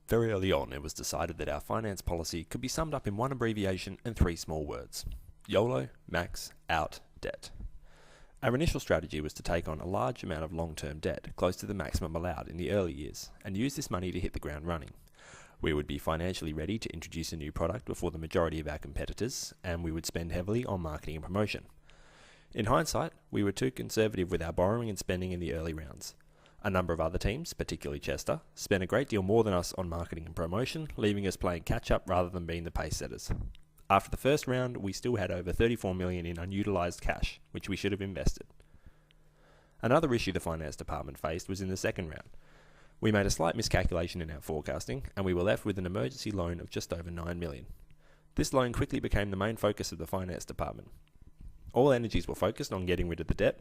Very early on, it was decided that our finance policy could be summed up in one abbreviation and three small words: YOLO, max, out, debt. Our initial strategy was to take on a large amount of long-term debt, close to the maximum allowed in the early years, and use this money to hit the ground running. We would be financially ready to introduce a new product before the majority of our competitors, and we would spend heavily on marketing and promotion. In hindsight, we were too conservative with our borrowing and spending in the early rounds. A number of other teams, particularly Chester, spent a great deal more than us on marketing and promotion, leaving us playing catch-up rather than being the pace setters. After the first round, we still had over $34 million in unutilised cash, which we should have invested. Another issue the finance department faced was in the second round. We made a slight miscalculation in our forecasting, and we were left with an emergency loan of just over $9 million. This loan quickly became the main focus of the finance department. All energies were focused on getting rid of the debt,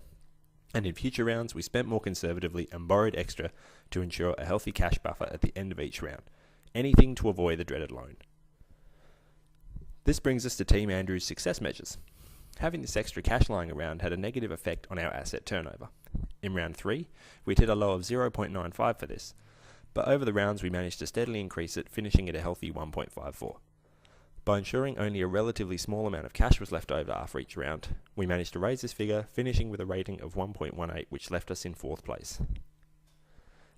and in future rounds we spent more conservatively and borrowed extra to ensure a healthy cash buffer at the end of each round. Anything to avoid the dreaded loan. This brings us to Team Andrew's success measures. Having this extra cash lying around had a negative effect on our asset turnover. In round 3, we'd hit a low of 0.95 for this, but over the rounds we managed to steadily increase it, finishing at a healthy 1.54. By ensuring only a relatively small amount of cash was left over after each round, we managed to raise this figure, finishing with a rating of 1.18, which left us in 4th place.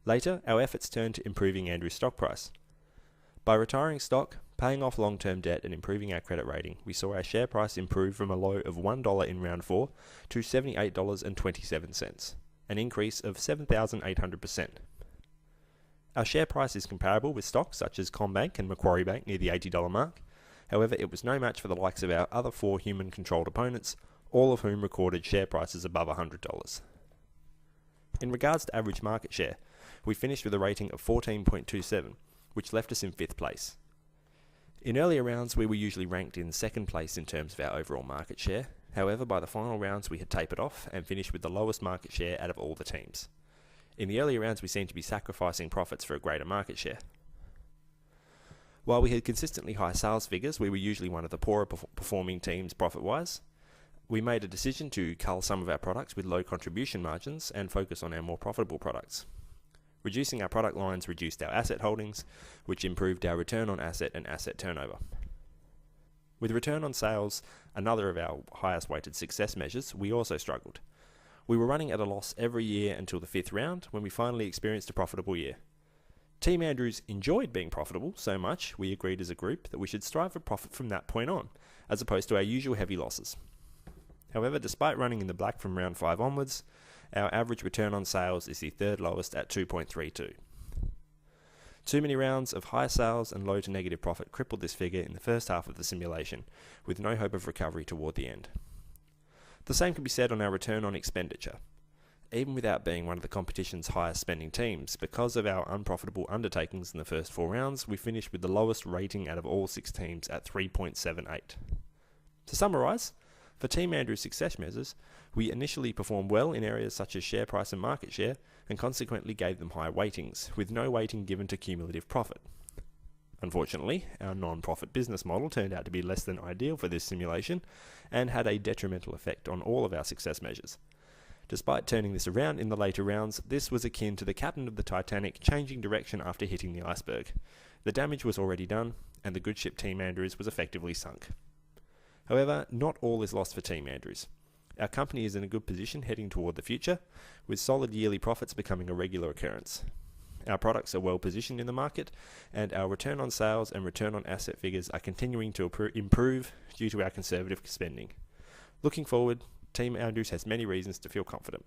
Later, our efforts turned to improving Andrew's stock price. By retiring stock, paying off long-term debt and improving our credit rating, we saw our share price improve from a low of $1 in round 4 to $78.27, an increase of 7,800%. Our share price is comparable with stocks such as CommBank and Macquarie Bank near the $80 mark. However, it was no match for the likes of our other 4 human-controlled opponents, all of whom recorded share prices above $100. In regards to average market share, we finished with a rating of 14.27, which left us in 5th place. In earlier rounds, we were usually ranked in 2nd place in terms of our overall market share. However, by the final rounds, we had tapered off and finished with the lowest market share out of all the teams. In the earlier rounds, we seemed to be sacrificing profits for a greater market share. While we had consistently high sales figures, we were usually one of the poorer performing teams profit-wise. We made a decision to cull some of our products with low contribution margins and focus on our more profitable products. Reducing our product lines reduced our asset holdings, which improved our return on asset and asset turnover. With return on sales, another of our highest weighted success measures, we also struggled. We were running at a loss every year until the 5th round, when we finally experienced a profitable year. Team Andrews enjoyed being profitable so much, we agreed as a group that we should strive for profit from that point on, as opposed to our usual heavy losses. However, despite running in the black from round 5 onwards, our average return on sales is the 3rd lowest at 2.32. Too many rounds of high sales and low to negative profit crippled this figure in the first half of the simulation, with no hope of recovery toward the end. The same can be said on our return on expenditure. Even without being one of the competition's highest spending teams, because of our unprofitable undertakings in the first 4 rounds, we finished with the lowest rating out of all 6 teams at 3.78. To summarise, for Team Andrew's success measures, we initially performed well in areas such as share price and market share, and consequently gave them high weightings, with no weighting given to cumulative profit. Unfortunately, our non-profit business model turned out to be less than ideal for this simulation, and had a detrimental effect on all of our success measures. Despite turning this around in the later rounds, this was akin to the captain of the Titanic changing direction after hitting the iceberg. The damage was already done, and the good ship Team Andrews was effectively sunk. However, not all is lost for Team Andrews. Our company is in a good position heading toward the future, with solid yearly profits becoming a regular occurrence. Our products are well positioned in the market, and our return on sales and return on asset figures are continuing to improve due to our conservative spending. Looking forward, Team Andrews has many reasons to feel confident.